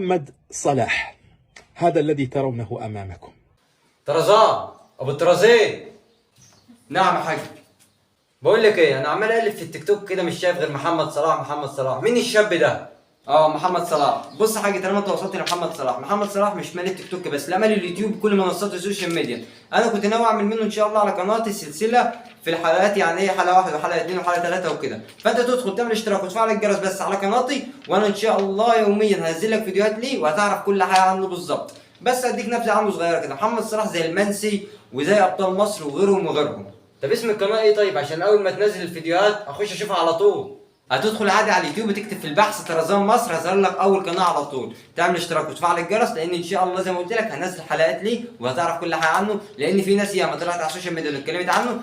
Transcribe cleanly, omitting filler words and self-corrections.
محمد صلاح، هذا الذي ترونه أمامكم. طرزان ابو الطرازين. نعم يا حاج. بقول لك ايه، انا عمال اقلب في التيك توك كده مش شايف غير محمد صلاح محمد صلاح. مين الشاب ده؟ محمد صلاح. بص يا حاج، طالما انت وصلت لمحمد صلاح، محمد صلاح مش مال التيك توك بس، لا مال اليوتيوب كل منصات السوشيال ميديا. انا كنت ناوي اعمل منه ان شاء الله على قناتي سلسله في الحلقات، يعني ايه، حلقه واحده وحلقه اثنين وحلقه ثلاثه وكده. فانت تدخل تعمل اشتراك وتفعل الجرس بس على قناتي، وانا ان شاء الله يوميا هنزل لك فيديوهات ليه وهتعرف كل حاجه عنه بالظبط. بس اديك نبذه عنه صغيره كده. محمد صلاح زي المنسي وزي ابطال مصر وغيرهم وغيرهم. طب اسم القناه ايه طيب، عشان اول ما تنزل الفيديوهات اخش اشوفها على طول؟ هتدخل عادي على اليوتيوب وتكتب في البحث طرزان مصر، هيظهر لك اول قناه على طول. تعمل اشتراك وتفعل الجرس، لان ان شاء الله زي ما قلت لك هنزل حلقات ليه وهتعرف كل حاجه عنه، لان في ناس ياما طلعت على السوشيال ميديا واتكلمت عنه.